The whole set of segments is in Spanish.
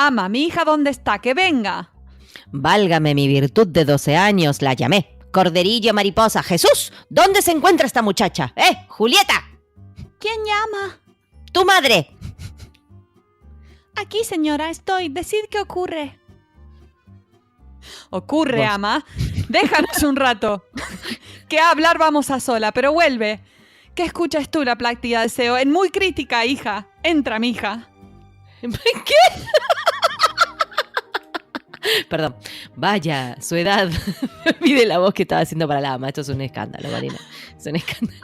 Ama, mi hija, ¿dónde está? ¡Que venga! Válgame mi virtud de 12 años, la llamé. Corderillo, mariposa, Jesús, ¿dónde se encuentra esta muchacha? Julieta. ¿Quién llama? Tu madre. Aquí, señora, estoy. Decid qué ocurre. Ocurre, Vos. ama. Déjanos un rato. Que a hablar vamos a sola, pero vuelve. ¿Qué escuchas tú, la pláctica deseo? En muy crítica, hija. Entra, mija. ¿Qué? Perdón. Vaya, su edad. Pide la voz que estaba haciendo para la ama. Esto es un escándalo, Marina. Es un escándalo.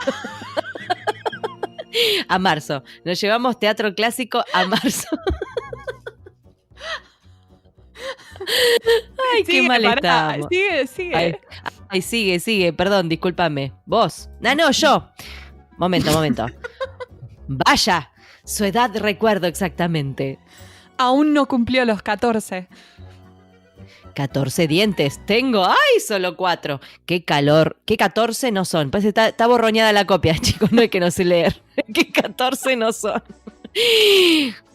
A marzo. Nos llevamos teatro clásico a marzo. Ay, qué mal estamos. Sigue. Ay, sigue. Perdón, discúlpame. ¿Vos? No, yo. Momento. Vaya, su edad recuerdo exactamente. Aún no cumplió los 14. 14 dientes tengo. ¡Ay, solo 4! ¡Qué calor! ¿Qué 14 no son? Parece que está borroñada la copia, chicos. No es que no sé leer. ¿Qué 14 no son?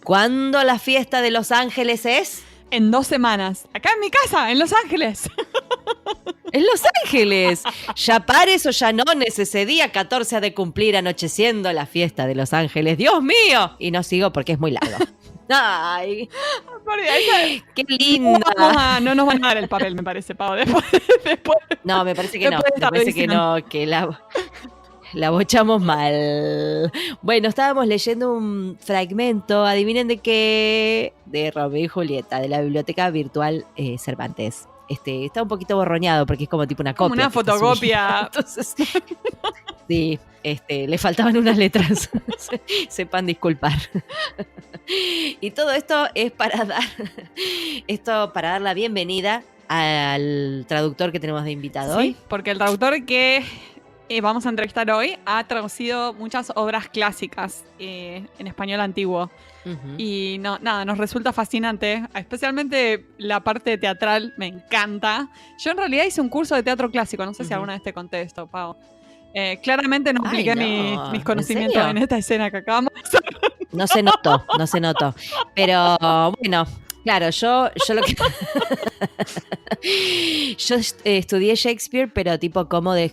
¿Cuándo la fiesta de Los Ángeles es? En 2 semanas. Acá en mi casa, en Los Ángeles. ¡En Los Ángeles! Ya pares o ya nones, ese día 14 ha de cumplir anocheciendo la fiesta de Los Ángeles. ¡Dios mío! Y no sigo porque es muy largo. ¡Ay! ¡Qué linda! No nos van a dar el papel, me parece, Pau. Después. No, me parece que no. Me parece que no, que la bochamos mal. Bueno, estábamos leyendo un fragmento, adivinen de qué, de Romeo y Julieta, de la biblioteca virtual Cervantes. Está un poquito borroñado porque es como tipo una copia. Como una fotocopia. Entonces, sí, le faltaban unas letras. Sepan disculpar. Y todo esto es para dar la bienvenida al traductor que tenemos de invitado hoy. Sí, porque el traductor que vamos a entrevistar hoy ha traducido muchas obras clásicas en español antiguo. Uh-huh. Y nos resulta fascinante, especialmente la parte teatral, me encanta. Yo en realidad hice un curso de teatro clásico, no sé si alguna vez te conté esto, Pau. Claramente no apliqué mis conocimientos en esta escena que acabamos de hacer. No se notó. Pero bueno, claro, yo lo que... yo estudié Shakespeare, pero tipo como de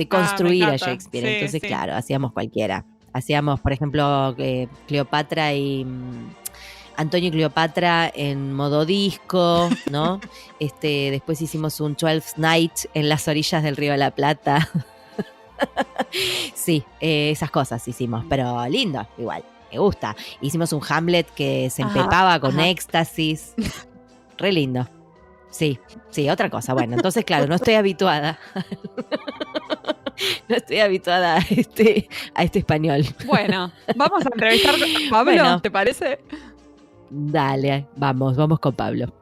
construir a Shakespeare. Sí, entonces, claro, hacíamos cualquiera. Hacíamos, por ejemplo, Cleopatra y... Antonio y Cleopatra en modo disco, ¿no? Después hicimos un 12th Night en las orillas del Río de la Plata. Sí, esas cosas hicimos, pero lindo, igual, me gusta. Hicimos un Hamlet que se empepaba con éxtasis. Re lindo. Sí, otra cosa. Bueno, entonces, claro, no estoy habituada. No estoy habituada a este español. Bueno, vamos a entrevistar a Pablo, bueno, ¿te parece? Dale, vamos con Pablo.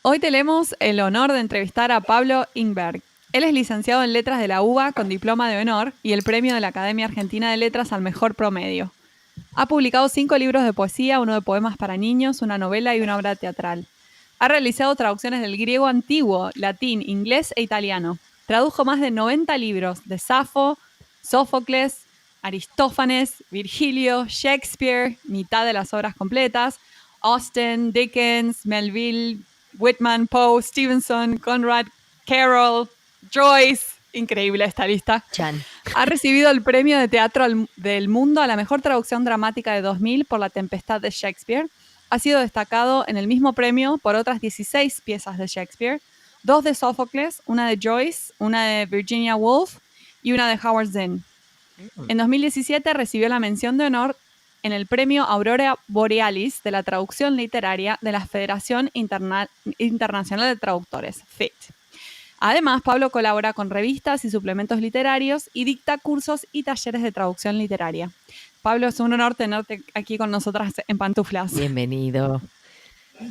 Hoy tenemos el honor de entrevistar a Pablo Ingberg. Él es licenciado en Letras de la UBA con diploma de honor y el premio de la Academia Argentina de Letras al mejor promedio. Ha publicado 5 libros de poesía, 1 de poemas para niños, una novela y una obra teatral. Ha realizado traducciones del griego antiguo, latín, inglés e italiano. Tradujo más de 90 libros de Safo, Sófocles, Aristófanes, Virgilio, Shakespeare, mitad de las obras completas, Austen, Dickens, Melville, Whitman, Poe, Stevenson, Conrad, Carroll, Joyce. Increíble esta lista. Chan. Ha recibido el premio de teatro del mundo a la mejor traducción dramática de 2000 por La Tempestad de Shakespeare. Ha sido destacado en el mismo premio por otras 16 piezas de Shakespeare, 2 de Sófocles, una de Joyce, una de Virginia Woolf y una de Howard Zinn. En 2017 recibió la mención de honor en el premio Aurora Borealis de la traducción literaria de la Federación Internacional de Traductores, FIT. Además, Pablo colabora con revistas y suplementos literarios y dicta cursos y talleres de traducción literaria. Pablo, es un honor tenerte aquí con nosotras en Pantuflas. Bienvenido.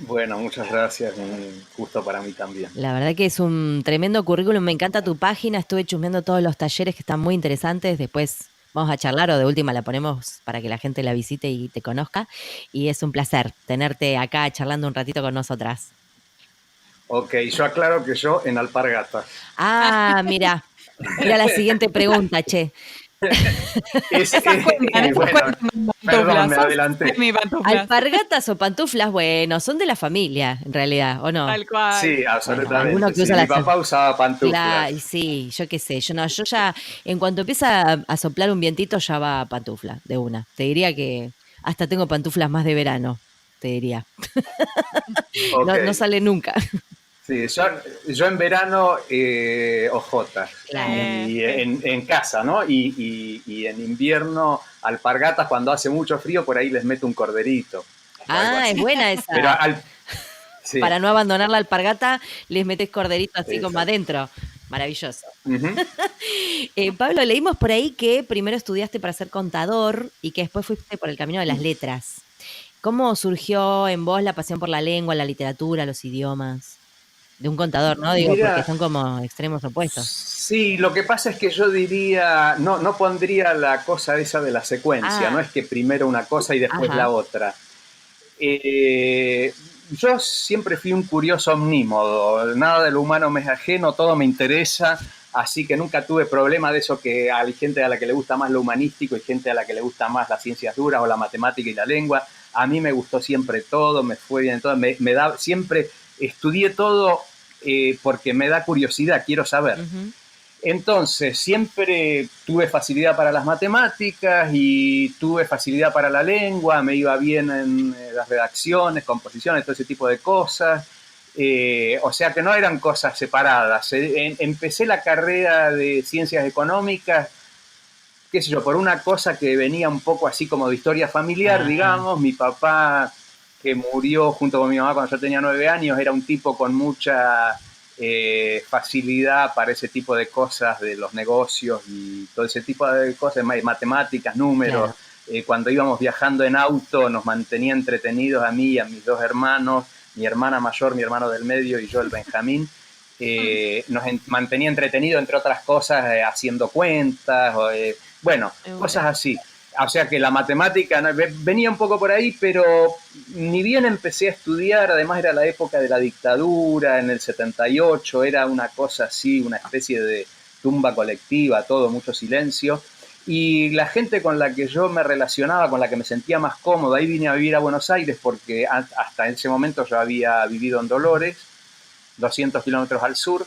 Bueno, muchas gracias, un gusto para mí también. La verdad que es un tremendo currículum, me encanta tu página, estuve chusmeando todos los talleres que están muy interesantes, después vamos a charlar o de última la ponemos para que la gente la visite y te conozca, y es un placer tenerte acá charlando un ratito con nosotras. Ok, yo aclaro que yo en Alpargatas. Ah, mira la siguiente pregunta, che. Esas cuentan, perdón, me adelanté. Alpargatas o pantuflas, bueno, son de la familia, en realidad, ¿o no? Tal cual. Sí, absolutamente. Bueno, alguno que usa mi papá usaba pantuflas. Claro, sí, yo qué sé, yo ya, en cuanto empieza a soplar un vientito, ya va pantufla, de una. Te diría que hasta tengo pantuflas más de verano, te diría. Okay. No sale nunca. Sí, yo en verano ojotas, Claro. y en casa, ¿no? Y en invierno alpargatas cuando hace mucho frío, por ahí les meto un corderito. Es buena esa. Pero sí. Para no abandonar la alpargata, les metes corderito así como adentro. Maravilloso. Uh-huh. Pablo, leímos por ahí que primero estudiaste para ser contador y que después fuiste por el camino de las letras. ¿Cómo surgió en vos la pasión por la lengua, la literatura, los idiomas? De un contador, ¿no? Digo, porque son como extremos opuestos. Sí, lo que pasa es que yo diría, no pondría la cosa esa de la secuencia, no es que primero una cosa y después la otra. Yo siempre fui un curioso omnímodo, nada de lo humano me es ajeno, todo me interesa, así que nunca tuve problema de eso, que hay gente a la que le gusta más lo humanístico y gente a la que le gusta más las ciencias duras o la matemática y la lengua. A mí me gustó siempre todo, me fue bien todo, siempre estudié todo porque me da curiosidad, quiero saber. Uh-huh. Entonces, siempre tuve facilidad para las matemáticas y tuve facilidad para la lengua, me iba bien en las redacciones, composiciones, todo ese tipo de cosas. O sea que no eran cosas separadas. Empecé la carrera de ciencias económicas, qué sé yo, por una cosa que venía un poco así como de historia familiar, digamos. Mi papá, que murió junto con mi mamá cuando yo tenía 9 años, era un tipo con mucha facilidad para ese tipo de cosas de los negocios y todo ese tipo de cosas, matemáticas, números. Claro. Cuando íbamos viajando en auto nos mantenía entretenidos a mí y a mis 2 hermanos, mi hermana mayor, mi hermano del medio y yo, el Benjamín. Nos mantenía entretenidos, entre otras cosas, haciendo cuentas, bueno, cosas así. O sea que la matemática venía un poco por ahí, pero ni bien empecé a estudiar, además era la época de la dictadura, en el 78, era una cosa así, una especie de tumba colectiva, todo, mucho silencio. Y la gente con la que yo me relacionaba, con la que me sentía más cómodo, ahí vine a vivir a Buenos Aires porque hasta ese momento yo había vivido en Dolores, 200 kilómetros al sur.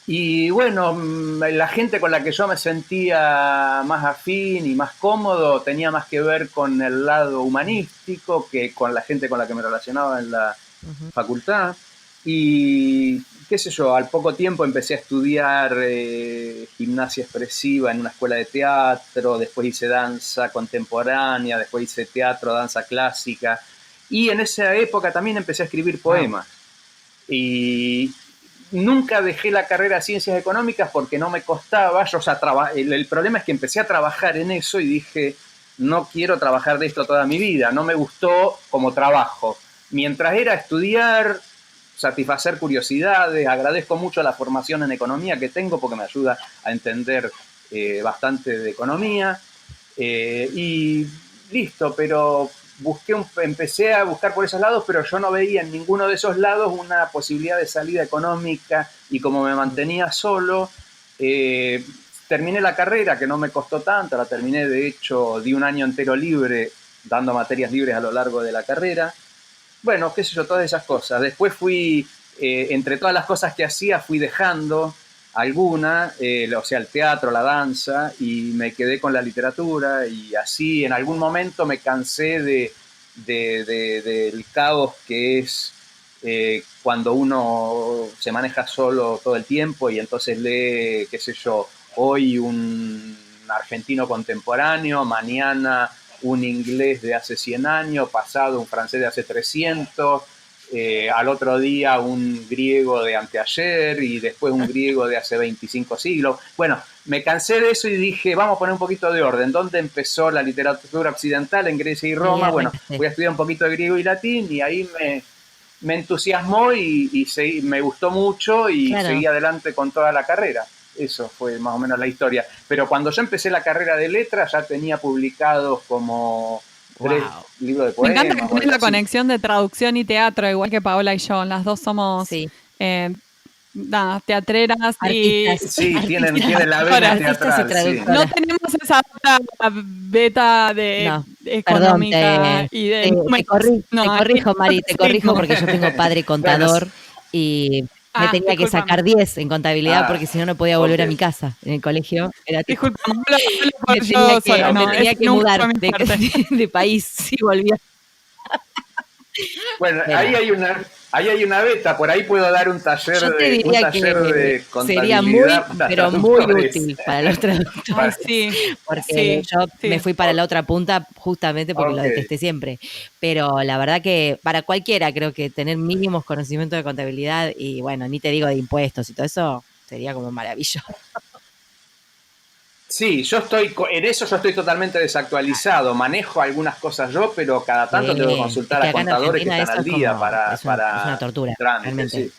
Y bueno, la gente con la que yo me sentía más afín y más cómodo tenía más que ver con el lado humanístico que con la gente con la que me relacionaba en la facultad. Y qué sé yo, al poco tiempo empecé a estudiar gimnasia expresiva en una escuela de teatro, después hice danza contemporánea, después hice teatro, danza clásica. Y en esa época también empecé a escribir poemas. Y nunca dejé la carrera de ciencias económicas porque no me costaba. El problema es que empecé a trabajar en eso y dije, no quiero trabajar de esto toda mi vida. No me gustó como trabajo. Mientras era estudiar, satisfacer curiosidades, agradezco mucho la formación en economía que tengo porque me ayuda a entender bastante de economía. Y listo, pero empecé a buscar por esos lados, pero yo no veía en ninguno de esos lados una posibilidad de salida económica y como me mantenía solo, terminé la carrera, que no me costó tanto, la terminé, de hecho, di un año entero libre, dando materias libres a lo largo de la carrera. Bueno, qué sé yo, todas esas cosas. Después fui, entre todas las cosas que hacía, fui dejando alguna, o sea, el teatro, la danza, y me quedé con la literatura, y así en algún momento me cansé del caos que es cuando uno se maneja solo todo el tiempo y entonces lee, qué sé yo, hoy un argentino contemporáneo, mañana un inglés de hace 100 años, pasado un francés de hace 300, al otro día un griego de anteayer y después un griego de hace 25 siglos. Bueno, me cansé de eso y dije, vamos a poner un poquito de orden. ¿Dónde empezó la literatura occidental? En Grecia y Roma. Bueno, voy a estudiar un poquito de griego y latín y ahí me entusiasmó y me gustó mucho y seguí adelante con toda la carrera. Eso fue más o menos la historia. Pero cuando yo empecé la carrera de letras ya tenía publicados como 3 libros de poemas. Me encanta que tenés la conexión de traducción y teatro, igual que Paola y yo. Las dos somos nada, teatreras Artistas. y... Sí, tienen la vena teatral. Sí. No tenemos esa beta No, perdón, económica y de... te corrijo, Mari, te corrijo porque yo tengo padre contador y me tenía que sacar 10 en contabilidad porque si no, no podía volver a mi casa. En el colegio era tipo, me tenía que mudar de país si volvía. Bueno, ahí hay una beta, por ahí puedo dar un taller yo te diría de que sería muy, pero muy útil para los traductores. Porque yo me fui para la otra punta justamente porque lo detesté siempre. Pero la verdad que para cualquiera creo que tener mínimos conocimientos de contabilidad y bueno, ni te digo de impuestos y todo eso sería como maravilloso. Sí, en eso yo estoy totalmente desactualizado. Manejo algunas cosas yo, pero cada tanto tengo que consultar a contadores que están al día es una tortura, realmente. Sí.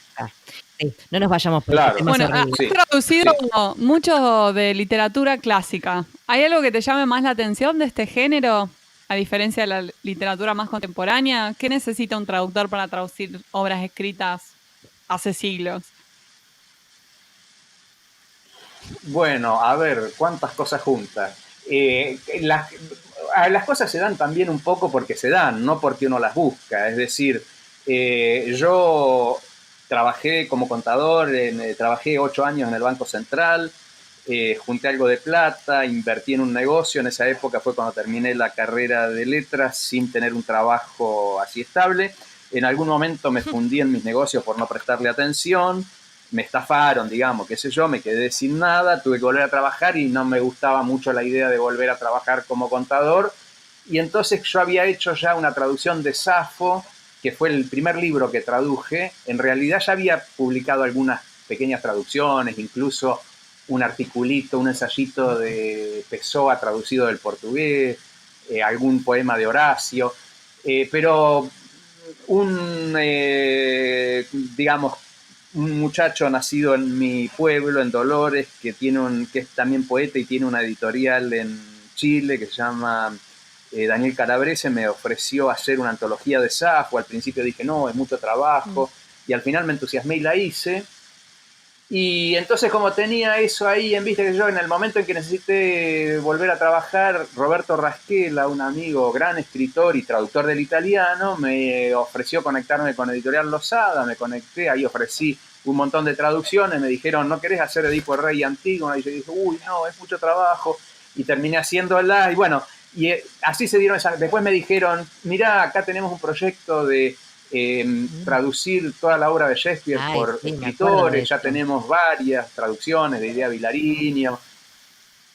Sí. No nos vayamos por este tema. Bueno, has traducido mucho de literatura clásica. ¿Hay algo que te llame más la atención de este género, a diferencia de la literatura más contemporánea? ¿Qué necesita un traductor para traducir obras escritas hace siglos? Bueno, a ver, ¿cuántas cosas juntas? Las cosas se dan también un poco porque se dan, no porque uno las busca. Es decir, yo trabajé como contador, trabajé 8 años en el Banco Central, junté algo de plata, invertí en un negocio. En esa época fue cuando terminé la carrera de letras sin tener un trabajo así estable. En algún momento me fundí en mis negocios por no prestarle atención. Me estafaron, digamos, qué sé yo, me quedé sin nada, tuve que volver a trabajar y no me gustaba mucho la idea de volver a trabajar como contador. Y entonces yo había hecho ya una traducción de Safo, que fue el primer libro que traduje. En realidad ya había publicado algunas pequeñas traducciones, incluso un articulito, un ensayito de Pessoa traducido del portugués, algún poema de Horacio, pero digamos, un muchacho nacido en mi pueblo, en Dolores, que es también poeta y tiene una editorial en Chile que se llama Daniel Calabrese, me ofreció hacer una antología de Safo. Al principio dije, no, es mucho trabajo, y al final me entusiasmé y la hice. Y entonces, como tenía eso ahí en vista, que yo en el momento en que necesité volver a trabajar, Roberto Rasquela, un amigo, gran escritor y traductor del italiano, me ofreció conectarme con Editorial Losada. Me conecté, ahí ofrecí un montón de traducciones, me dijeron, ¿no querés hacer Edipo Rey y Antígona? Y yo dije, uy, no, es mucho trabajo, y terminé haciéndola. Y bueno, así se dieron esas. Después me dijeron, mirá, acá tenemos un proyecto de traducir toda la obra de Shakespeare por escritores. Ya tenemos varias traducciones de Idea Vilariño.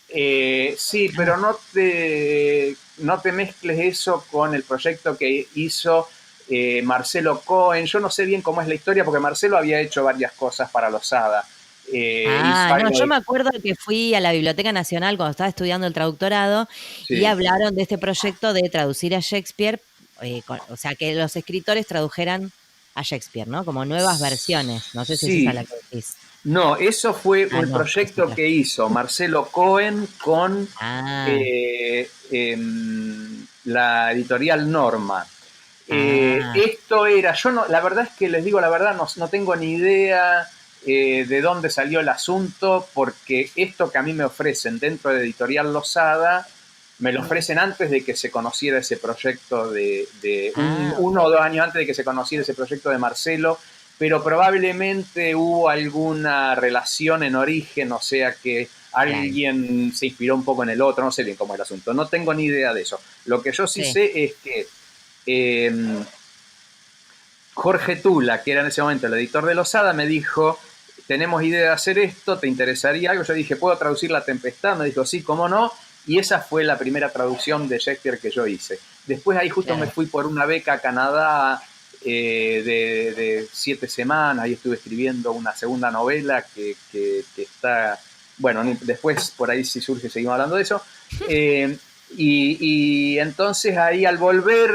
Sí, pero no te mezcles eso con el proyecto que hizo Marcelo Cohen. Yo no sé bien cómo es la historia, porque Marcelo había hecho varias cosas para Losada. No, yo me acuerdo que fui a la Biblioteca Nacional cuando estaba estudiando el traductorado y hablaron de este proyecto de traducir a Shakespeare, o sea, que los escritores tradujeran a Shakespeare, ¿no? Como nuevas versiones. No sé si es esa la que decís. No, eso fue el proyecto que hizo Marcelo Cohen con la editorial Norma. Esto era, yo no, la verdad es que les digo la verdad, no tengo ni idea de dónde salió el asunto, porque esto que a mí me ofrecen dentro de Editorial Losada, me lo ofrecen antes de que se conociera ese proyecto uno o 2 años antes de que se conociera ese proyecto de Marcelo, pero probablemente hubo alguna relación en origen, o sea que alguien se inspiró un poco en el otro, no sé bien cómo es el asunto, no tengo ni idea de eso. Lo que yo sí sé es que Jorge Tula, que era en ese momento el editor de Losada, me dijo, tenemos idea de hacer esto, ¿te interesaría algo? Yo dije, ¿puedo traducir La Tempestad? Me dijo, sí, ¿cómo no? Y esa fue la primera traducción de Shakespeare que yo hice. Después ahí justo me fui por una beca a Canadá de 7 semanas, ahí estuve escribiendo una segunda novela que está, bueno, después por ahí si surge seguimos hablando de eso. Y entonces ahí al volver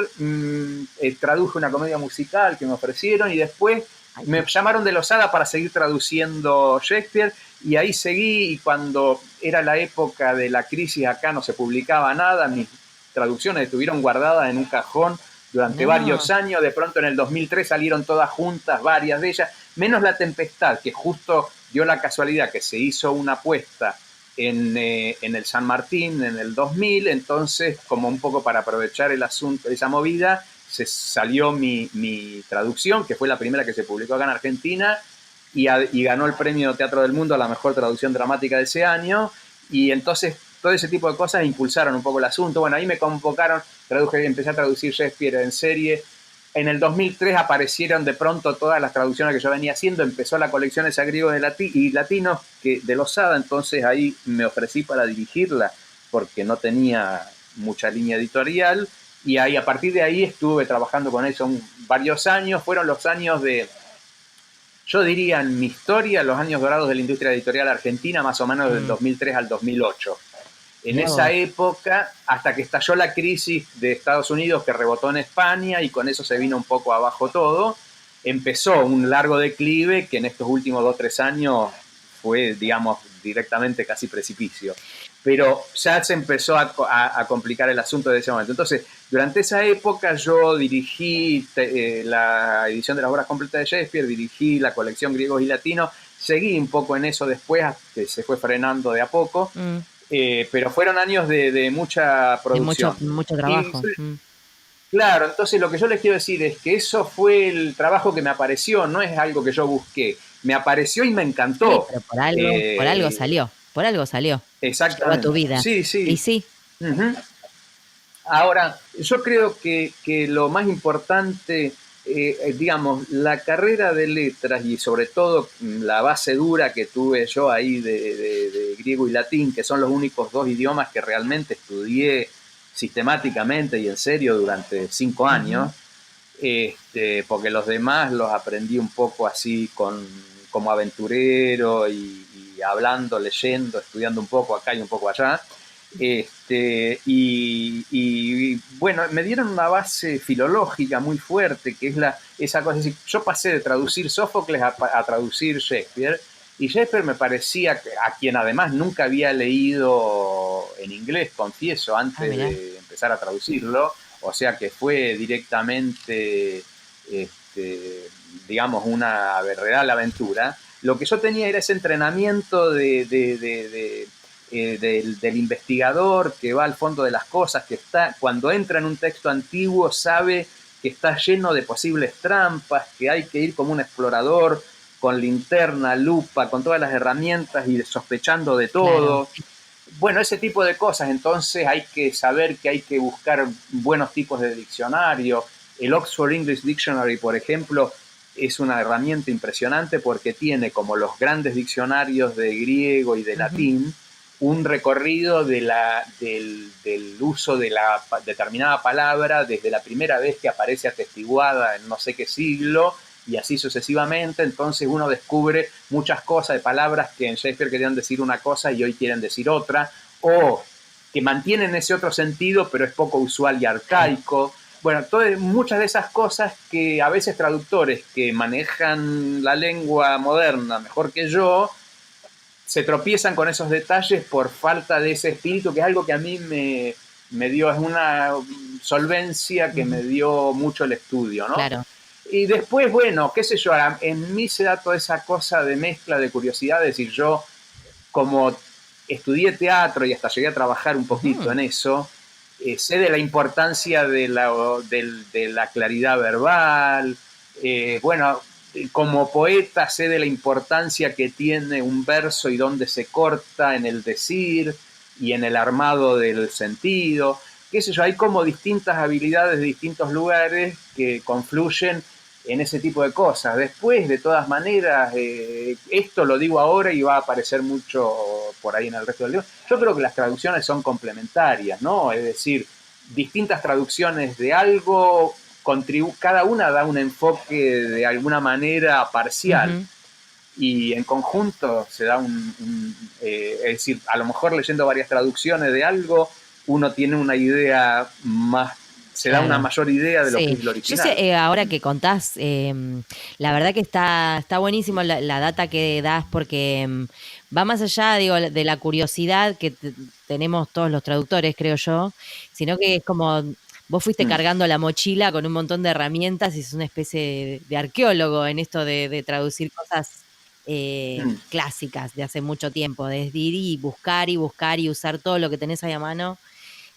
traduje una comedia musical que me ofrecieron, y después me llamaron de Losada para seguir traduciendo Shakespeare, y ahí seguí. Y cuando era la época de la crisis acá no se publicaba nada, mis traducciones estuvieron guardadas en un cajón durante varios años. De pronto en el 2003 salieron todas juntas, varias de ellas, menos La Tempestad, que justo dio la casualidad que se hizo una apuesta en el San Martín en el 2000, entonces como un poco para aprovechar el asunto de esa movida, se salió mi traducción, que fue la primera que se publicó acá en Argentina, y ganó el premio Teatro del Mundo a la mejor traducción dramática de ese año, y entonces todo ese tipo de cosas impulsaron un poco el asunto. Bueno, ahí me convocaron, empecé a traducir Shakespeare en serie. En el 2003 aparecieron de pronto todas las traducciones que yo venía haciendo, empezó la colección esa griegos y latinos de Losada, entonces ahí me ofrecí para dirigirla, porque no tenía mucha línea editorial, y ahí a partir de ahí estuve trabajando con eso varios años. Fueron los años yo diría en mi historia, los años dorados de la industria editorial argentina, más o menos del 2003 al 2008. En esa época, hasta que estalló la crisis de Estados Unidos que rebotó en España y con eso se vino un poco abajo todo, empezó un largo declive que en estos últimos 2-3 años fue, digamos, directamente casi precipicio. Pero ya se empezó a complicar el asunto de ese momento. Entonces, durante esa época yo dirigí la edición de las obras completas de Shakespeare, dirigí la colección Griegos y Latinos, seguí un poco en eso después, que se fue frenando de a poco. Pero fueron años de mucha producción. De mucho trabajo. Claro, entonces lo que yo les quiero decir es que eso fue el trabajo que me apareció, no es algo que yo busqué. Me apareció y me encantó. Sí, pero por algo salió. Por algo salió. Exactamente. Llegó a tu vida. Sí, sí. Y sí. Uh-huh. Ahora, yo creo que lo más importante, digamos, la carrera de letras y sobre todo la base dura que tuve yo ahí de griego y latín, que son los únicos 2 idiomas que realmente estudié sistemáticamente y en serio durante 5 años, porque los demás los aprendí un poco así como aventurero y hablando, leyendo, estudiando un poco acá y un poco allá. Y bueno, me dieron una base filológica muy fuerte, que es esa cosa. Es decir, yo pasé de traducir Sófocles a traducir Shakespeare, y Shakespeare me parecía, a quien además nunca había leído en inglés, confieso, antes de empezar a traducirlo, o sea que fue directamente, digamos, una real aventura. Lo que yo tenía era ese entrenamiento del investigador que va al fondo de las cosas, que cuando entra en un texto antiguo sabe que está lleno de posibles trampas, que hay que ir como un explorador con linterna, lupa, con todas las herramientas y sospechando de todo. Claro. Bueno, ese tipo de cosas. Entonces hay que saber que hay que buscar buenos tipos de diccionario. El Oxford English Dictionary, por ejemplo, es una herramienta impresionante porque tiene, como los grandes diccionarios de griego y de latín, un recorrido del uso de la determinada palabra desde la primera vez que aparece atestiguada en no sé qué siglo y así sucesivamente. Entonces uno descubre muchas cosas de palabras que en Shakespeare querían decir una cosa y hoy quieren decir otra, o que mantienen ese otro sentido pero es poco usual y arcaico. Bueno, muchas de esas cosas que a veces traductores que manejan la lengua moderna mejor que yo se tropiezan con esos detalles por falta de ese espíritu, que es algo que a mí me dio, es una solvencia que me dio mucho el estudio, ¿no? Claro. Y después, bueno, qué sé yo, en mí se da toda esa cosa de mezcla de curiosidad, es decir, yo como estudié teatro y hasta llegué a trabajar un poquito en eso, sé de la importancia de la claridad verbal, bueno, como poeta sé de la importancia que tiene un verso y dónde se corta en el decir y en el armado del sentido. Qué sé yo, hay como distintas habilidades de distintos lugares que confluyen en ese tipo de cosas. Después, de todas maneras, esto lo digo ahora y va a aparecer mucho por ahí en el resto del libro. Yo creo que las traducciones son complementarias, ¿no? Es decir, distintas traducciones de algo, cada una da un enfoque de alguna manera parcial. Y en conjunto se da es decir, a lo mejor leyendo varias traducciones de algo, uno tiene una idea más, se da una mayor idea de lo que es lo original. Yo sé, ahora que contás, la verdad que está buenísimo la data que das, porque va más allá, digo, de la curiosidad que tenemos todos los traductores, creo yo, sino que es como vos fuiste cargando la mochila con un montón de herramientas y es una especie de arqueólogo en esto de traducir cosas clásicas de hace mucho tiempo, de ir y buscar y usar todo lo que tenés ahí a mano,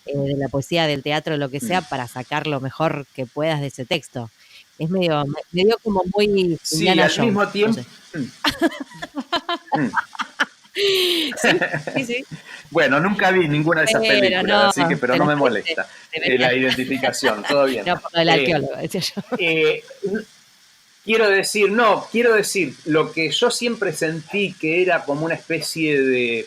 de la poesía, del teatro, lo que sea, para sacar lo mejor que puedas de ese texto. Es medio como muy Sí, Indiana al Jones, mismo tiempo. No sé. Sí. Bueno, nunca vi ninguna de esas películas, no, así que, pero no me molesta la identificación, todo bien. No, por lo del arqueólogo, decía yo. Quiero decir, lo que yo siempre sentí que era como una especie de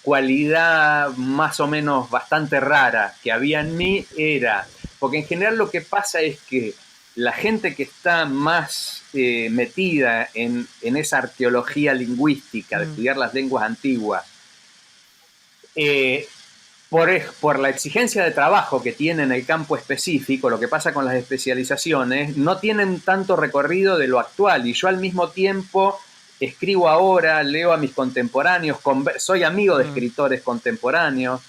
cualidad más o menos bastante rara que había en mí era, porque en general lo que pasa es que la gente que está más metida en esa arqueología lingüística de estudiar las lenguas antiguas, por la exigencia de trabajo que tiene en el campo específico, lo que pasa con las especializaciones, no tienen tanto recorrido de lo actual. Y yo al mismo tiempo escribo ahora, leo a mis contemporáneos, soy amigo de escritores contemporáneos,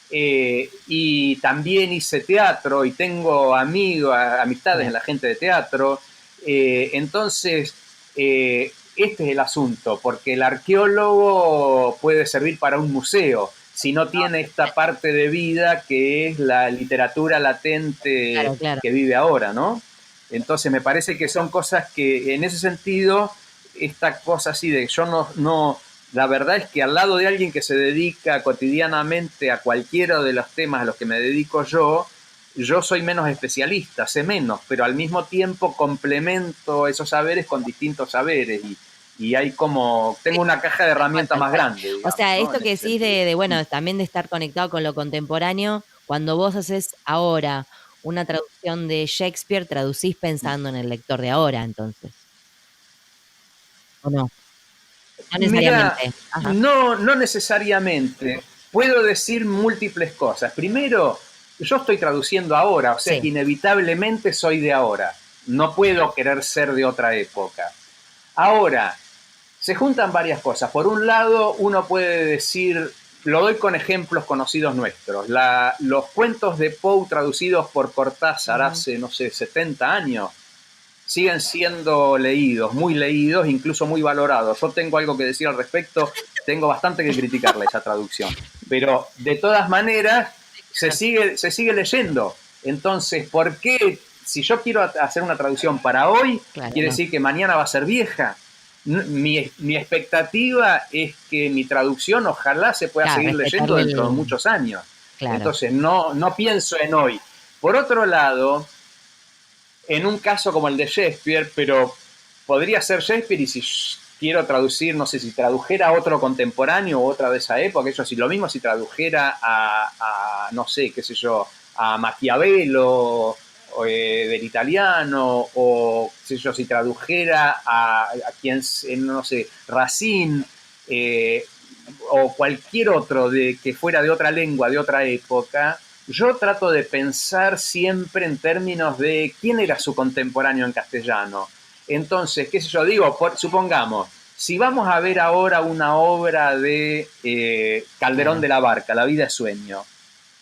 y también hice teatro y tengo amistades en la gente de teatro. Entonces, este es el asunto, porque el arqueólogo puede servir para un museo, si no tiene esta parte de vida que es la literatura latente claro. que vive ahora, ¿no? Entonces me parece que son cosas que, en ese sentido, esta cosa así de yo no, la verdad es que al lado de alguien que se dedica cotidianamente a cualquiera de los temas a los que me dedico yo soy menos especialista, sé menos, pero al mismo tiempo complemento esos saberes con distintos saberes y hay como, tengo una caja de herramientas más grande. Digamos, o sea, ¿no? esto que decís de, bueno, también de estar conectado con lo contemporáneo, cuando vos haces ahora una traducción de Shakespeare, traducís pensando en el lector de ahora, entonces. ¿O no? No necesariamente. Mira, no necesariamente. Puedo decir múltiples cosas. Primero, yo estoy traduciendo ahora, o sea que inevitablemente soy de ahora. No puedo querer ser de otra época. Ahora, se juntan varias cosas. Por un lado, uno puede decir, lo doy con ejemplos conocidos nuestros, los cuentos de Poe traducidos por Cortázar hace, no sé, 70 años, siguen siendo leídos, muy leídos, incluso muy valorados. Yo tengo algo que decir al respecto, tengo bastante que criticarle esa traducción, pero de todas maneras se sigue leyendo. Entonces, ¿por qué? Si yo quiero hacer una traducción para hoy, quiere decir que mañana va a ser vieja. Mi expectativa es que mi traducción ojalá se pueda seguir leyendo dentro de muchos años. Entonces, no pienso en hoy. Por otro lado, en un caso como el de Shakespeare, pero podría ser Shakespeare y si quiero traducir, no sé, si tradujera a otro contemporáneo o otra de esa época, eso sí, lo mismo si tradujera no sé, qué sé yo, a Maquiavelo del italiano, o qué sé yo, si tradujera a quien, no sé, Racine, o cualquier otro que fuera de otra lengua, de otra época, yo trato de pensar siempre en términos de quién era su contemporáneo en castellano. Entonces, qué sé yo, digo, supongamos, si vamos a ver ahora una obra de Calderón de la Barca, La vida es sueño,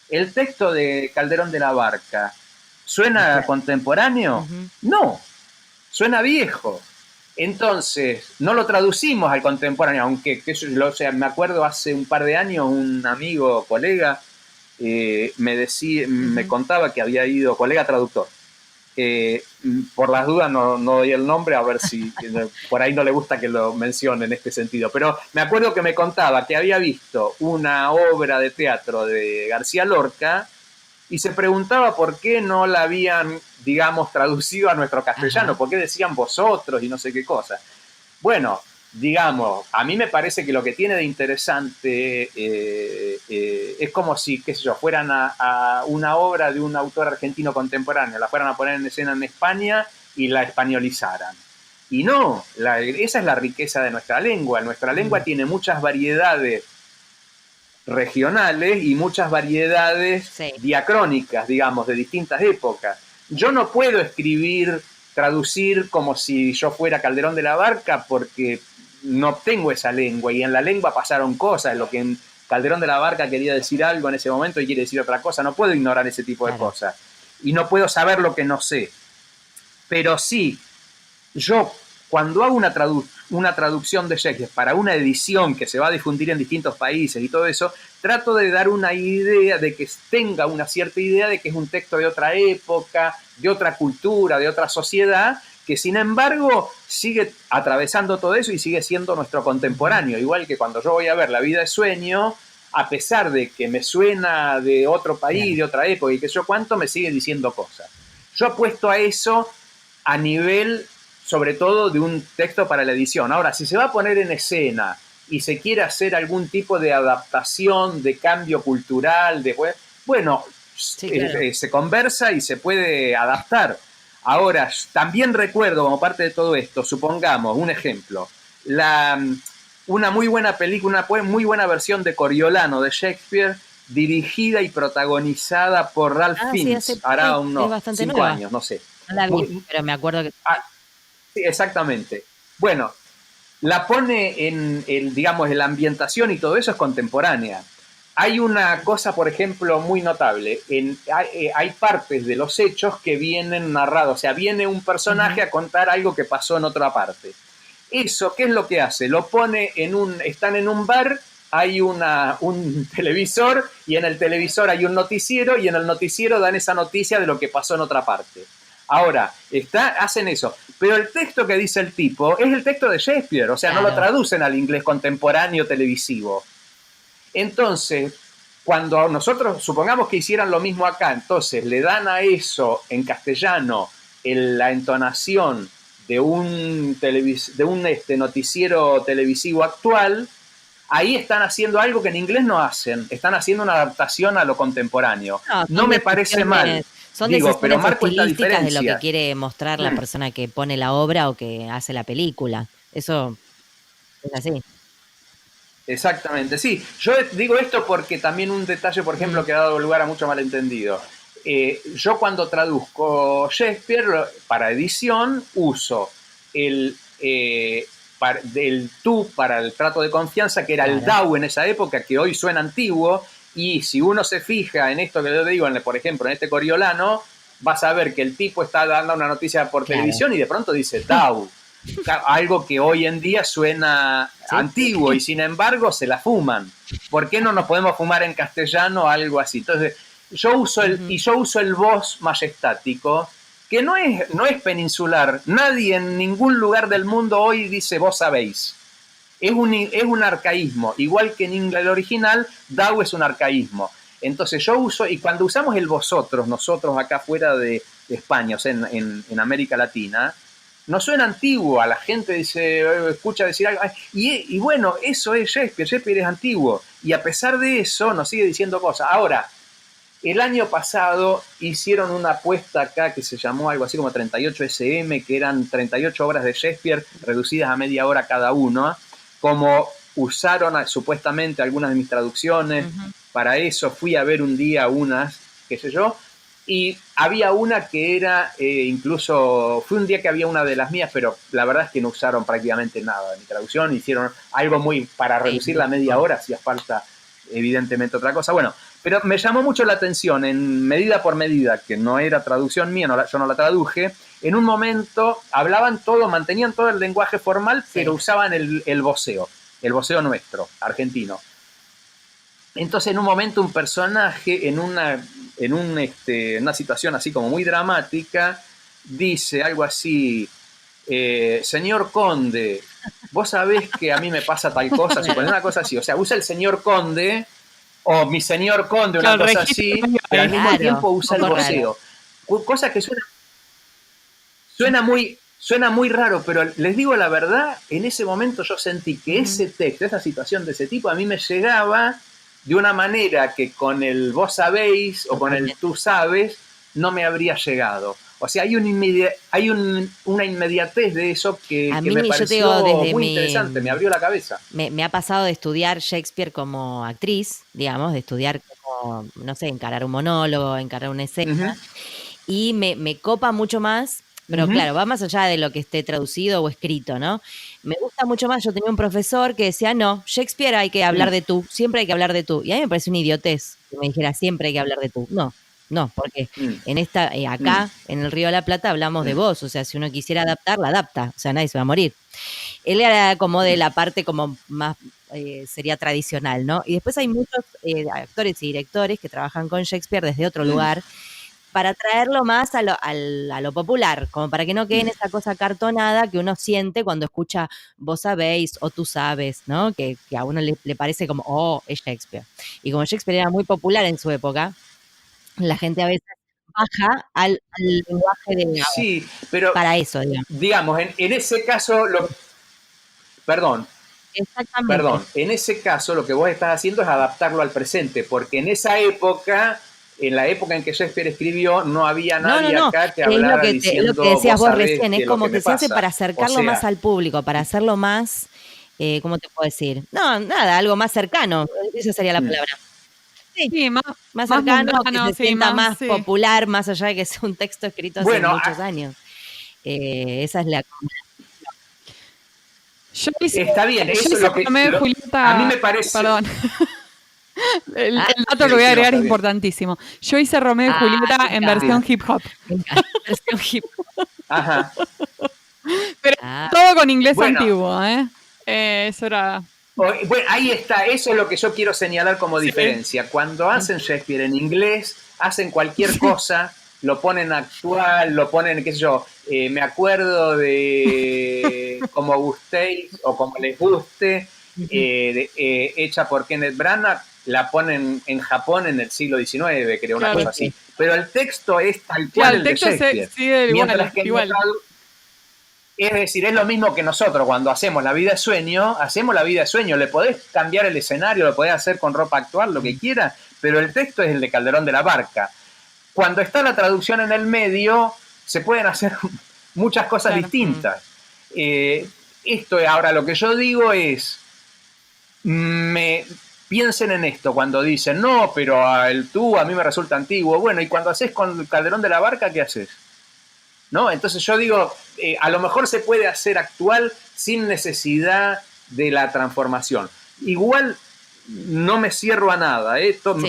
el texto de Calderón de la Barca, ¿suena contemporáneo? No, suena viejo. Entonces, no lo traducimos al contemporáneo, aunque, o sea, me acuerdo hace un par de años un amigo, colega, me contaba que había ido, colega traductor, por las dudas no doy el nombre, a ver si por ahí no le gusta que lo mencione en este sentido, pero me acuerdo que me contaba que había visto una obra de teatro de García Lorca y se preguntaba por qué no la habían, digamos, traducido a nuestro castellano, por qué decían vosotros y no sé qué cosa. Bueno, digamos, a mí me parece que lo que tiene de interesante es como si, qué sé yo, fueran a una obra de un autor argentino contemporáneo, la fueran a poner en escena en España y la españolizaran. Y no, esa es la riqueza de nuestra lengua. Nuestra lengua tiene muchas variedades regionales y muchas variedades diacrónicas, digamos, de distintas épocas. Yo no puedo traducir como si yo fuera Calderón de la Barca porque no tengo esa lengua y en la lengua pasaron cosas, lo que en Calderón de la Barca quería decir algo en ese momento y quiere decir otra cosa, no puedo ignorar ese tipo de cosas. y no puedo saber lo que no sé. Pero sí, yo cuando hago una traducción de Shakespeare para una edición que se va a difundir en distintos países y todo eso, trato de dar una idea, de que tenga una cierta idea de que es un texto de otra época, de otra cultura, de otra sociedad, que sin embargo sigue atravesando todo eso y sigue siendo nuestro contemporáneo. Igual que cuando yo voy a ver La vida es sueño, a pesar de que me suena de otro país, de otra época y qué sé yo cuánto, me sigue diciendo cosas. Yo apuesto a eso a nivel, sobre todo, de un texto para la edición. Ahora, si se va a poner en escena y se quiere hacer algún tipo de adaptación, de cambio cultural, bueno, sí, claro, se conversa y se puede adaptar. Ahora, también recuerdo, como parte de todo esto, supongamos, un ejemplo, una muy buena película, una muy buena versión de Coriolano de Shakespeare, dirigida y protagonizada por Ralph Fiennes, hará unos 5 años, no sé. No la vi, pero me acuerdo que... Sí, exactamente. Bueno, la pone digamos, en la ambientación y todo eso es contemporánea. Hay una cosa, por ejemplo, muy notable. Hay partes de los hechos que vienen narrados. O sea, viene un personaje a contar algo que pasó en otra parte. Eso, ¿qué es lo que hace? Lo pone están en un bar, hay un televisor, y en el televisor hay un noticiero, y en el noticiero dan esa noticia de lo que pasó en otra parte. Ahora, hacen eso. Pero el texto que dice el tipo es el texto de Shakespeare. O sea, claro, no lo traducen al inglés contemporáneo televisivo. Entonces, cuando nosotros supongamos que hicieran lo mismo acá, entonces le dan a eso en castellano la entonación de un noticiero televisivo actual, ahí están haciendo algo que en inglés no hacen. Están haciendo una adaptación a lo contemporáneo. No me parece mal. Son decisiones estilísticas de lo que quiere mostrar la persona que pone la obra o que hace la película. Eso es así. Exactamente, sí. Yo digo esto porque también un detalle, por ejemplo, que ha dado lugar a mucho malentendido. Yo cuando traduzco Shakespeare para edición uso el tú para el trato de confianza, que era el thou en esa época, que hoy suena antiguo. Y si uno se fija en esto que yo digo, por ejemplo, en este Coriolano, vas a ver que el tipo está dando una noticia por televisión y de pronto dice thou. Algo que hoy en día suena antiguo y sin embargo se la fuman. ¿Por qué no nos podemos fumar en castellano algo así? Entonces, yo uso el vos majestático, que no es peninsular. Nadie en ningún lugar del mundo hoy dice vos sabéis. Es un arcaísmo, igual que en inglés el original, thou es un arcaísmo. Entonces yo uso, y cuando usamos el vosotros, nosotros acá fuera de España, o sea, en América Latina, nos suena antiguo, a la gente escucha decir algo, y bueno, eso es Shakespeare es antiguo, y a pesar de eso nos sigue diciendo cosas. Ahora, el año pasado hicieron una apuesta acá que se llamó algo así como 38 SM, que eran 38 obras de Shakespeare reducidas a media hora cada uno, como usaron supuestamente algunas de mis traducciones. Para eso fui a ver un día unas, qué sé yo, y había una que era, incluso, fue un día que había una de las mías, pero la verdad es que no usaron prácticamente nada de mi traducción, hicieron algo muy, para reducir la media hora, hacía falta evidentemente otra cosa. Bueno, pero me llamó mucho la atención, en Medida por Medida, que no era traducción mía, yo no la traduje, en un momento mantenían todo el lenguaje formal, pero usaban el voceo nuestro, argentino. Entonces, en un momento, un personaje, en una situación así como muy dramática, dice algo así, señor conde, vos sabés que a mí me pasa tal cosa, supone una cosa así, o sea, usa el señor conde, o mi señor conde, una cosa así, pero al mismo tiempo usa el voceo. Cosa que suena muy raro, pero les digo la verdad, en ese momento yo sentí que ese texto, esa situación de ese tipo, a mí me llegaba de una manera que con el vos sabéis o con el tú sabes no me habría llegado. O sea, hay una inmediatez de eso que me pareció muy interesante, me abrió la cabeza. Me ha pasado de estudiar Shakespeare como actriz, digamos, de estudiar como, no sé, encarar un monólogo, encarar una escena, y me copa mucho más. Pero claro, va más allá de lo que esté traducido o escrito, ¿no? Me gusta mucho más. Yo tenía un profesor que decía, no, Shakespeare hay que hablar de tú, siempre hay que hablar de tú. Y a mí me parece una idiotez que me dijera, siempre hay que hablar de tú. No, No, porque acá, en el Río de la Plata, hablamos de voz. O sea, si uno quisiera adaptar, la adapta. O sea, nadie se va a morir. Él era como de la parte como más, sería tradicional, ¿no? Y después hay muchos actores y directores que trabajan con Shakespeare desde otro lugar para traerlo más a lo popular, como para que no quede en esa cosa cartonada que uno siente cuando escucha vos sabéis o tú sabes, ¿no? Que a uno le parece como, oh, es Shakespeare. Y como Shakespeare era muy popular en su época, la gente a veces baja al lenguaje de ahora. Sí, pero para eso, digamos, en ese caso, perdón, Exactamente. en ese caso lo que vos estás haciendo es adaptarlo al presente, porque en esa época, en la época en que Shakespeare escribió, no había nadie acá que hablara diciendo, es lo que decías vos recién, es como que se hace pasa. para acercarlo más al público, para hacerlo más, ¿cómo te puedo decir? No, nada, algo más cercano, esa sería la palabra. Sí, más cercano, mundano, que se sienta más sí. popular, más allá de que sea un texto escrito hace muchos años. Esa es la... Está bien, eso es lo que... Julieta, a mí me parece... Perdón. El dato que voy a agregar es importantísimo. Yo hice Romeo y Julieta en versión hip hop. Versión hip hop. Ajá. Pero todo con inglés antiguo, ¿eh? Eso era... Bueno, ahí está, eso es lo que yo quiero señalar como diferencia. Cuando hacen Shakespeare en inglés, hacen cualquier cosa, lo ponen actual, lo ponen, qué sé yo, me acuerdo de Como gustéis o Como les guste, hecha por Kenneth Branagh, la ponen en Japón en el siglo XIX, creo, una cosa así. Pero el texto es tal cual el de Shakespeare. Mientras que es decir, es lo mismo que nosotros cuando hacemos la vida de sueño, le podés cambiar el escenario, lo podés hacer con ropa actual, lo que quieras, pero el texto es el de Calderón de la Barca. Cuando está la traducción en el medio, se pueden hacer muchas cosas distintas. Esto ahora lo que yo digo es, piensen en esto cuando dicen, no, pero el tú a mí me resulta antiguo. Bueno, y cuando haces con Calderón de la Barca, ¿qué haces? ¿No? Entonces yo digo, a lo mejor se puede hacer actual sin necesidad de la transformación. Igual no me cierro a nada.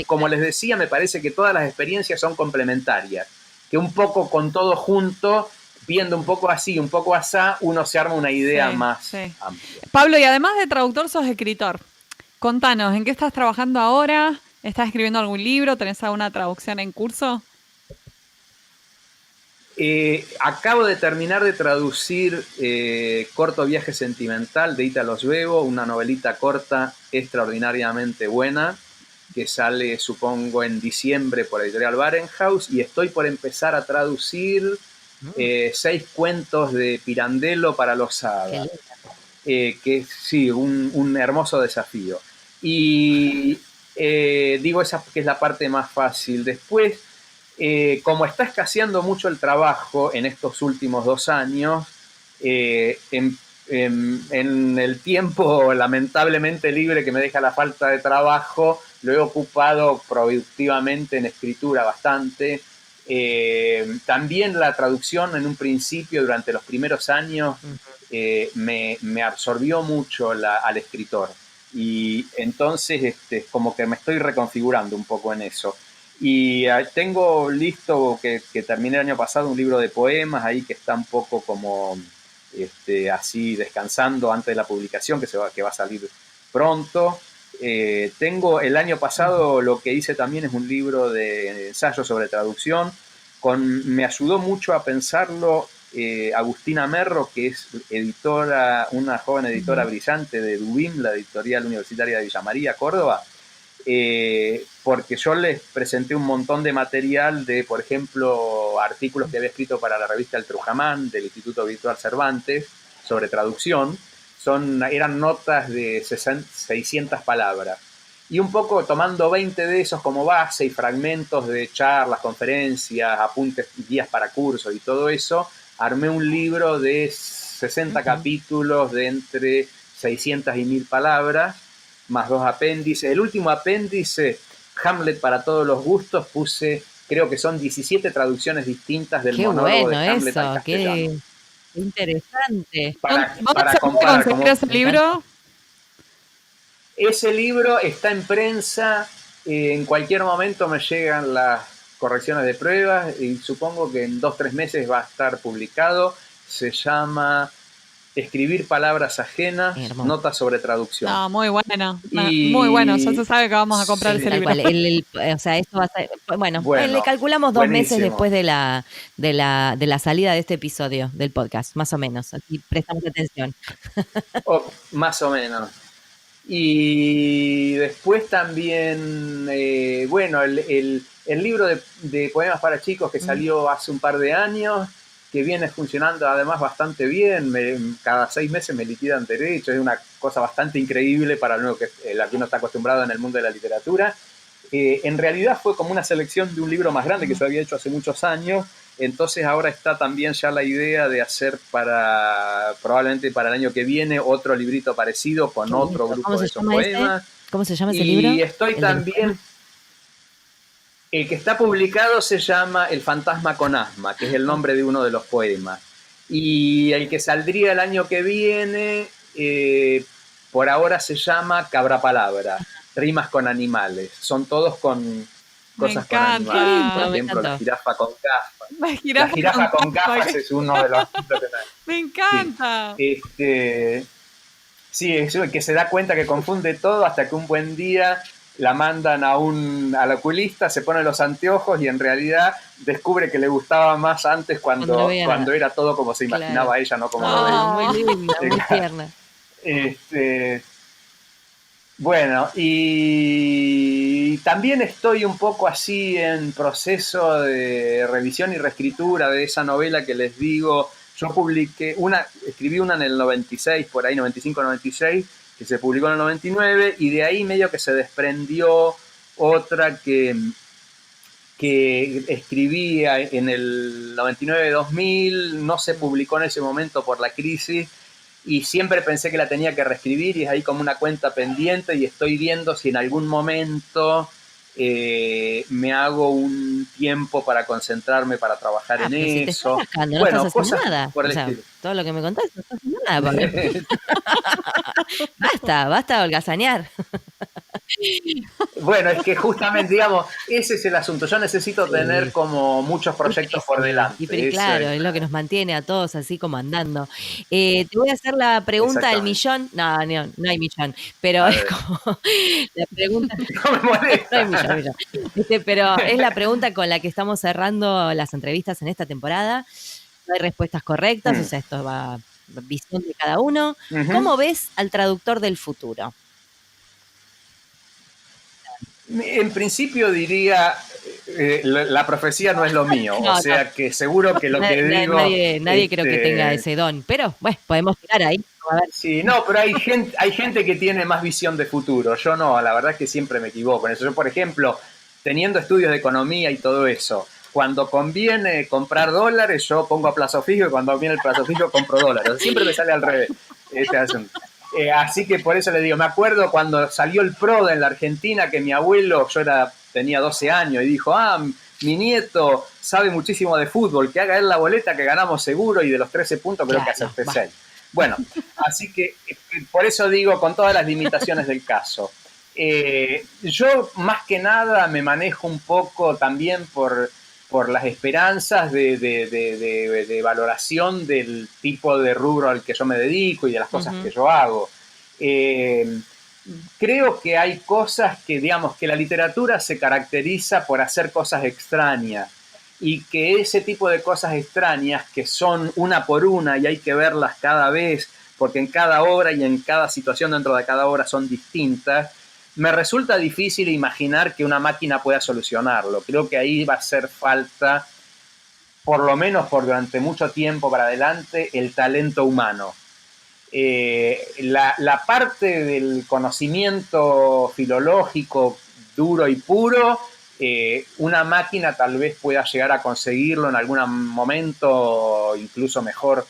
Como les decía, me parece que todas las experiencias son complementarias. Que un poco con todo junto, viendo un poco así, un poco asá, uno se arma una idea más amplia. Pablo, y además de traductor, sos escritor. Contanos, ¿en qué estás trabajando ahora? ¿Estás escribiendo algún libro? ¿Tenés alguna traducción en curso? Acabo de terminar de traducir Corto viaje sentimental de Ítalo Svevo, una novelita corta extraordinariamente buena que sale, supongo, en diciembre por Editorial Barenhaus, y estoy por empezar a traducir 6 cuentos de Pirandello para los Hadas, que sí, un hermoso desafío. Y digo esa que es la parte más fácil. Después, como está escaseando mucho el trabajo en estos últimos 2 años, en el tiempo lamentablemente libre que me deja la falta de trabajo, lo he ocupado productivamente en escritura bastante. También la traducción en un principio, durante los primeros años, me absorbió mucho al escritor. Y entonces como que me estoy reconfigurando un poco en eso. Y tengo listo, que terminé el año pasado, un libro de poemas ahí que está un poco como así descansando antes de la publicación, que va a salir pronto. Tengo el año pasado, lo que hice también es un libro de ensayo sobre traducción. Me ayudó mucho a pensarlo Agustina Merro, que es editora, una joven editora brillante de DUBIM, la editorial universitaria de Villa María, Córdoba. Porque yo les presenté un montón de material de, por ejemplo, artículos que había escrito para la revista El Trujamán del Instituto Virtual Cervantes sobre traducción. Eran notas de 600 palabras. Y un poco tomando 20 de esos como base y fragmentos de charlas, conferencias, apuntes, guías para cursos y todo eso, armé un libro de 60 capítulos de entre 600 y 1000 palabras, más 2 apéndices. El último apéndice, Hamlet para todos los gustos, puse, creo que son 17 traducciones distintas del monólogo de Hamlet al castellano. Qué interesante. Para comparar cómo ese libro. Ese libro está en prensa, en cualquier momento me llegan las correcciones de pruebas y supongo que en 2-3 meses va a estar publicado. Se llama Escribir palabras ajenas, notas sobre traducción. No, muy bueno, muy bueno. Ya se sabe que vamos a comprar ese libro. O sea, esto va a ser, bueno, le calculamos 2 meses después de la salida de este episodio del podcast, más o menos. Así prestamos atención. Más o menos. Y después también, el libro de poemas para chicos que salió hace un par de años, que viene funcionando además bastante bien. Cada 6 meses me liquidan derechos, es una cosa bastante increíble para lo que uno está acostumbrado en el mundo de la literatura. En realidad fue como una selección de un libro más grande que se había hecho hace muchos años. Entonces ahora está también ya la idea de hacer probablemente para el año que viene otro librito parecido con otro grupo de esos poemas. ¿Cómo se llama ese libro? Y estoy también... El que está publicado se llama El fantasma con asma, que es el nombre de uno de los poemas. Y el que saldría el año que viene, por ahora se llama Cabra Palabra, rimas con animales. Son todos con cosas con animales. Por ejemplo, la jirafa con gafas. La jirafa con gafas es uno de los... Me encanta. Sí, es el que se da cuenta que confunde todo hasta que un buen día la mandan al oculista, se pone los anteojos y en realidad descubre que le gustaba más antes cuando era todo como se imaginaba ella, no como lo veía. Muy linda, muy tierna. Bueno, y también estoy un poco así en proceso de revisión y reescritura de esa novela que les digo. Yo escribí una en el 96, por ahí 95-96, que se publicó en el 99, y de ahí medio que se desprendió otra que escribía en el 99-2000, no se publicó en ese momento por la crisis, y siempre pensé que la tenía que reescribir, y es ahí como una cuenta pendiente, y estoy viendo si en algún momento me hago un tiempo para concentrarme, para trabajar en eso. No estás haciendo nada. Por el estilo. Todo lo que me contaste, no estás haciendo nada. Basta de holgazanear. Bueno, es que justamente, digamos, ese es el asunto. Yo necesito tener como muchos proyectos por delante. Y claro, es lo que nos mantiene a todos así como andando. Te voy a hacer la pregunta del millón. No hay millón, pero es como la pregunta. No me molesta. No hay millón. Pero es la pregunta con la que estamos cerrando las entrevistas en esta temporada. No hay respuestas correctas, o sea, esto va visión de cada uno. ¿Cómo ves al traductor del futuro? En principio diría, la profecía no es lo mío, o sea que seguro que lo que digo... Nadie creo que tenga ese don, pero bueno, podemos tirar ahí. A ver. Sí, no, pero hay gente que tiene más visión de futuro, yo no, la verdad es que siempre me equivoco en eso. Yo, por ejemplo, teniendo estudios de economía y todo eso, cuando conviene comprar dólares, yo pongo a plazo fijo, y cuando viene el plazo fijo, compro dólares. Siempre me sale al revés este asunto. Así que por eso le digo, me acuerdo cuando salió el PRODE en la Argentina, que mi abuelo, tenía 12 años, y dijo, mi nieto sabe muchísimo de fútbol, que haga él la boleta que ganamos seguro, y de los 13 puntos creo que acerté 6. Bueno, así que por eso digo, con todas las limitaciones del caso. Yo más que nada me manejo un poco también por las esperanzas de valoración del tipo de rubro al que yo me dedico y de las cosas que yo hago. Creo que hay cosas que, digamos, que la literatura se caracteriza por hacer cosas extrañas, y que ese tipo de cosas extrañas, que son una por una y hay que verlas cada vez, porque en cada obra y en cada situación dentro de cada obra son distintas, me resulta difícil imaginar que una máquina pueda solucionarlo. Creo que ahí va a hacer falta, por lo menos por durante mucho tiempo para adelante, el talento humano. La parte del conocimiento filológico duro y puro, una máquina tal vez pueda llegar a conseguirlo en algún momento, incluso mejor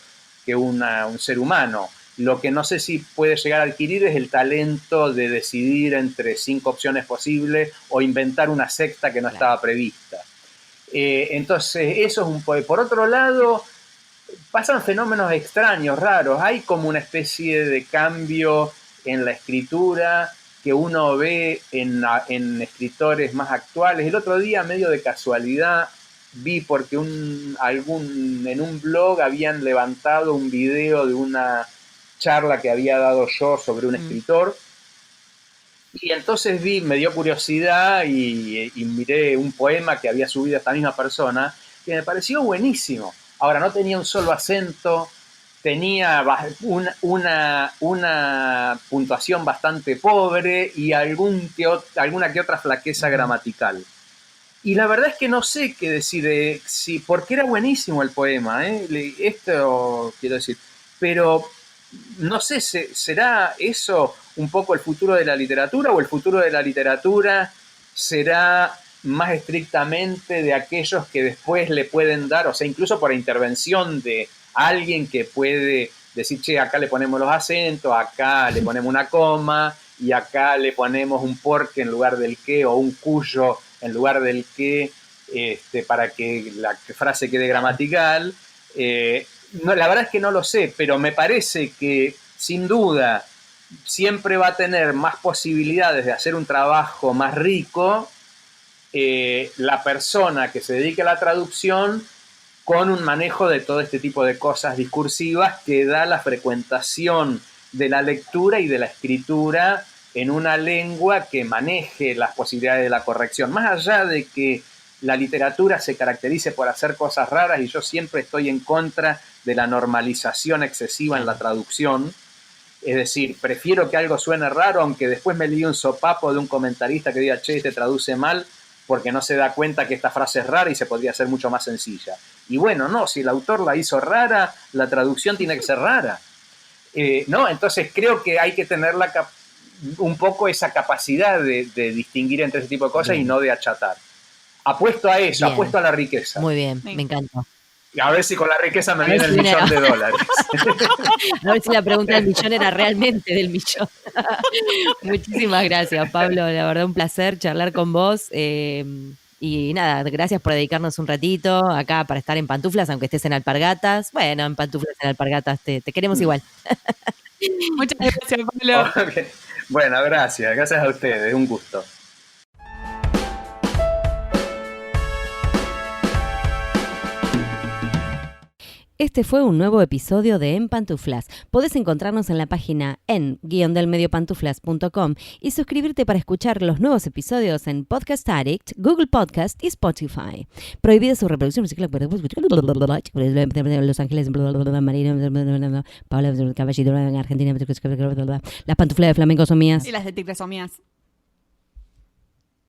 que un ser humano. Lo que no sé si puede llegar a adquirir es el talento de decidir entre 5 opciones posibles o inventar una sexta que no estaba prevista. Entonces, eso es un poco. Por otro lado, pasan fenómenos extraños, raros. Hay como una especie de cambio en la escritura que uno ve en escritores más actuales. El otro día, medio de casualidad, vi porque en un blog habían levantado un video de una charla que había dado yo sobre un escritor, y entonces me dio curiosidad y miré un poema que había subido esta misma persona, que me pareció buenísimo. Ahora, no tenía un solo acento, tenía una puntuación bastante pobre y alguna que otra flaqueza gramatical. Y la verdad es que no sé qué decir, porque era buenísimo el poema, esto quiero decir, pero no sé, ¿será eso un poco el futuro de la literatura, o el futuro de la literatura será más estrictamente de aquellos que después le pueden dar, o sea, incluso por intervención de alguien que puede decir, che, acá le ponemos los acentos, acá le ponemos una coma, y acá le ponemos un porque en lugar del qué, o un cuyo en lugar del qué, para que la frase quede gramatical? No, la verdad es que no lo sé, pero me parece que sin duda siempre va a tener más posibilidades de hacer un trabajo más rico la persona que se dedique a la traducción, con un manejo de todo este tipo de cosas discursivas que da la frecuentación de la lectura y de la escritura en una lengua que maneje las posibilidades de la corrección. Más allá de que la literatura se caracterice por hacer cosas raras, y yo siempre estoy en contra de la normalización excesiva en la traducción. Es decir, prefiero que algo suene raro, aunque después me leí un sopapo de un comentarista que diga, che, te traduce mal, porque no se da cuenta que esta frase es rara y se podría hacer mucho más sencilla. Y bueno, no, si el autor la hizo rara, la traducción tiene que ser rara. ¿No? Entonces creo que hay que tener un poco esa capacidad de distinguir entre ese tipo de cosas. Bien. Y no de achatar. Apuesto a eso, bien. Apuesto a la riqueza. Muy bien, me encanta. A ver si con la riqueza me viene el millón de dólares. A ver si la pregunta del millón era realmente del millón. Muchísimas gracias, Pablo. La verdad, un placer charlar con vos. Y nada, gracias por dedicarnos un ratito acá para estar en pantuflas, aunque estés en alpargatas. Bueno, en pantuflas, en alpargatas, te queremos igual. Muchas gracias, Pablo. Okay. Bueno, gracias a ustedes, un gusto. Este fue un nuevo episodio de En Pantuflas. Podés encontrarnos en la página en-delmediopantuflas.com y suscribirte para escuchar los nuevos episodios en Podcast Addict, Google Podcast y Spotify. Prohibida su reproducción musical. Los Ángeles, Marina, Paula, Caballito, Argentina. Las pantuflas de flamenco son mías. Y las de tigre son mías.